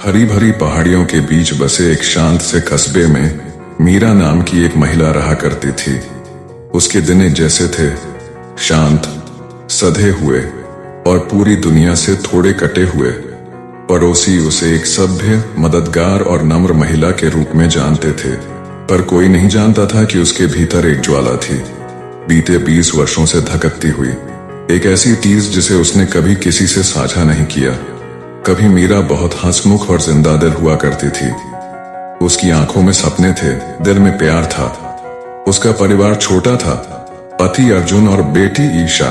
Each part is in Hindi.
हरी भरी पहाड़ियों के बीच बसे एक शांत से कस्बे में मीरा नाम की एक महिला रहा करती थी। उसके दिन जैसे थे, शांत, सधे हुए और पूरी दुनिया से थोड़े कटे हुए। पड़ोसी उसे एक सभ्य, मददगार और नम्र महिला के रूप में जानते थे, पर कोई नहीं जानता था कि उसके भीतर एक ज्वाला थी, बीते 20 वर्षों से धककती हुई, एक ऐसी चीज जिसे उसने कभी किसी से साझा नहीं किया। कभी मीरा बहुत हंसमुख और जिंदा दिल हुआ करती थी। उसकी आंखों में सपने थे, दिल में प्यार था। उसका परिवार छोटा था, पति अर्जुन और बेटी ईशा।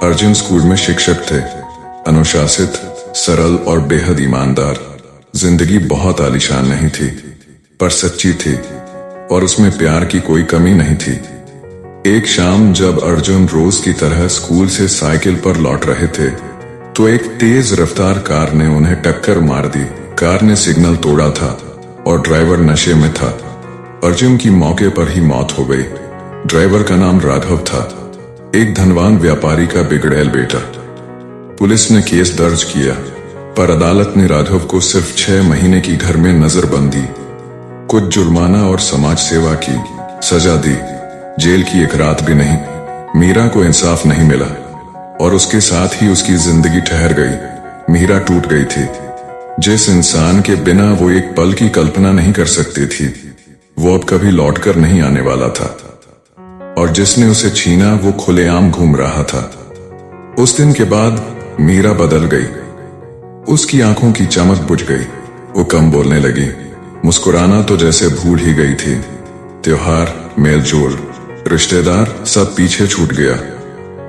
अर्जुन स्कूल में शिक्षक थे, अनुशासित, सरल और बेहद ईमानदार। जिंदगी बहुत आलीशान नहीं थी, पर सच्ची थी और उसमें प्यार की कोई कमी नहीं थी। एक शाम जब अर्जुन रोज की तरह स्कूल से साइकिल पर लौट रहे थे, तो एक तेज रफ्तार कार ने उन्हें टक्कर मार दी। कार ने सिग्नल तोड़ा था और ड्राइवर नशे में था। अर्जुन की मौके पर ही मौत हो गई। ड्राइवर का नाम राघव था, एक धनवान व्यापारी का बिगड़ैल बेटा। पुलिस ने केस दर्ज किया, पर अदालत ने राघव को सिर्फ 6 महीने की घर में नजरबंदी, कुछ जुर्माना और समाज सेवा की सजा दी। जेल की एक रात भी नहीं। मीरा को इंसाफ नहीं मिला और उसके साथ ही उसकी जिंदगी ठहर गई। मीरा टूट गई थी। जिस इंसान के बिना वो एक पल की कल्पना नहीं कर सकती थी, वो अब कभी लौटकर नहीं आने वाला था, और जिसने उसे छीना वो खुलेआम घूम रहा था। उस दिन के बाद मीरा बदल गई। उसकी आंखों की चमक बुझ गई। वो कम बोलने लगी, मुस्कुराना तो जैसे भूल ही गई थी। त्योहार, मेलजोल, रिश्तेदार सब पीछे छूट गया।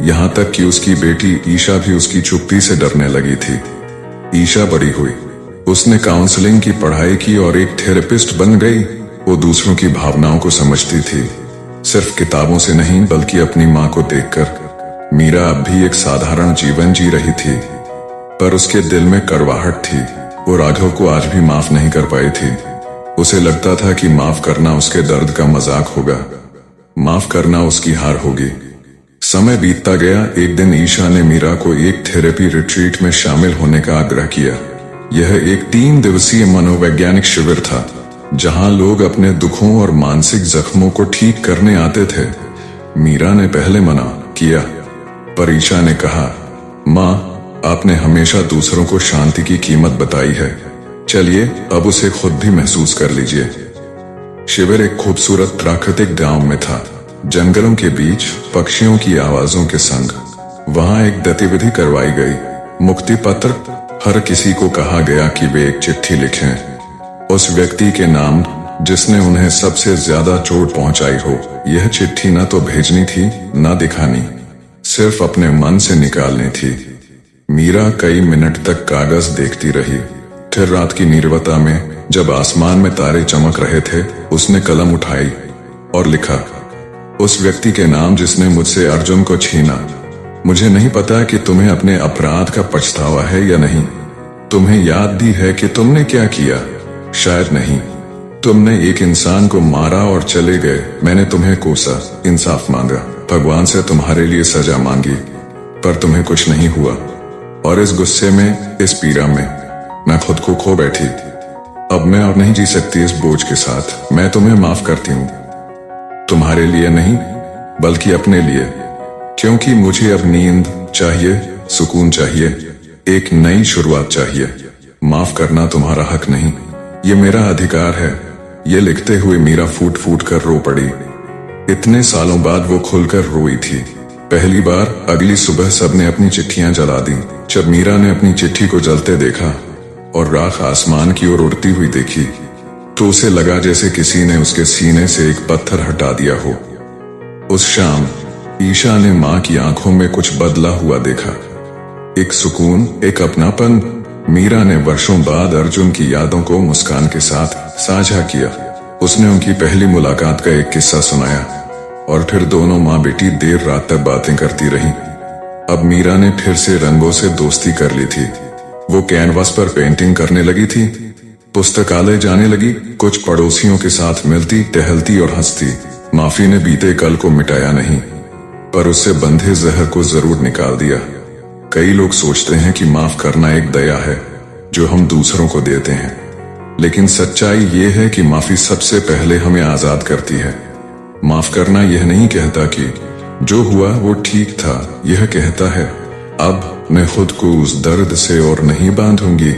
यहाँ तक कि उसकी बेटी ईशा भी उसकी चुप्पी से डरने लगी थी। ईशा बड़ी हुई, उसने काउंसलिंग की पढ़ाई की और एक थेरेपिस्ट बन गई। वो दूसरों की भावनाओं को समझती थी, सिर्फ किताबों से नहीं बल्कि अपनी माँ को देखकर। मीरा अब भी एक साधारण जीवन जी रही थी, पर उसके दिल में कड़वाहट थी। वो राघव को आज भी माफ नहीं कर पाई थी। उसे लगता था कि माफ करना उसके दर्द का मजाक होगा, माफ करना उसकी हार होगी। समय बीतता गया। एक दिन ईशा ने मीरा को एक थेरेपी रिट्रीट में शामिल होने का आग्रह किया। यह एक 3 दिवसीय मनोवैज्ञानिक शिविर था, जहां लोग अपने दुखों और मानसिक जख्मों को ठीक करने आते थे। मीरा ने पहले मना किया, पर ईशा ने कहा, माँ, आपने हमेशा दूसरों को शांति की कीमत बताई है, चलिए अब उसे खुद भी महसूस कर लीजिए। शिविर एक खूबसूरत प्राकृतिक गांव में था, जंगलों के बीच, पक्षियों की आवाजों के संग। वहां एक गतिविधि करवाई गई, मुक्ति पत्र। हर किसी को कहा गया कि वे एक चिट्ठी लिखें, उस व्यक्ति के नाम जिसने उन्हें सबसे ज्यादा चोट पहुंचाई हो। यह चिट्ठी न तो भेजनी थी, न दिखानी, सिर्फ अपने मन से निकालनी थी। मीरा कई मिनट तक कागज देखती रही। फिर रात की नीरवता में, जब आसमान में तारे चमक रहे थे, उसने कलम उठाई और लिखा, उस व्यक्ति के नाम जिसने मुझसे अर्जुन को छीना। मुझे नहीं पता कि तुम्हें अपने अपराध का पछतावा है या नहीं। तुम्हें याद भी है कि तुमने क्या किया? शायद नहीं। तुमने एक इंसान को मारा और चले गए। मैंने तुम्हें कोसा, इंसाफ मांगा, भगवान से तुम्हारे लिए सजा मांगी, पर तुम्हें कुछ नहीं हुआ। और इस गुस्से में, इस पीड़ा में मैं खुद को खो बैठी। अब मैं और नहीं जी सकती इस बोझ के साथ। मैं तुम्हें माफ करती हूँ, तुम्हारे लिए नहीं बल्कि अपने लिए, क्योंकि मुझे अब नींद चाहिए, सुकून चाहिए, एक नई शुरुआत चाहिए। माफ करना तुम्हारा हक नहीं, ये मेरा अधिकार है। ये लिखते हुए मीरा फूट फूट कर रो पड़ी। इतने सालों बाद वो खुलकर रोई थी। पहली बार अगली सुबह सबने अपनी चिट्ठियां जला दी। जब मीरा ने अपनी चिट्ठी को जलते देखा और राख आसमान की ओर उड़ती हुई देखी, तो उसे लगा जैसे किसी ने उसके सीने से एक पत्थर हटा दिया हो। उस शाम ईशा ने माँ की आंखों में कुछ बदला हुआ देखा, एक सुकून, एक अपनापन। मीरा ने वर्षों बाद अर्जुन की यादों को मुस्कान के साथ साझा किया। उसने उनकी पहली मुलाकात का एक किस्सा सुनाया और फिर दोनों माँ बेटी देर रात तक बातें करती रहीं। अब मीरा ने फिर से रंगों से दोस्ती कर ली थी। वो कैनवास पर पेंटिंग करने लगी थी, पुस्तकालय जाने लगी, कुछ पड़ोसियों के साथ मिलती, टहलती और हंसती। माफी ने बीते कल को मिटाया नहीं, पर उससे बंधे जहर को जरूर निकाल दिया। कई लोग सोचते हैं कि माफ करना एक दया है जो हम दूसरों को देते हैं, लेकिन सच्चाई ये है कि माफी सबसे पहले हमें आजाद करती है। माफ करना यह नहीं कहता कि जो हुआ वो ठीक था, यह कहता है अब मैं खुद को उस दर्द से और नहीं बांधूंगी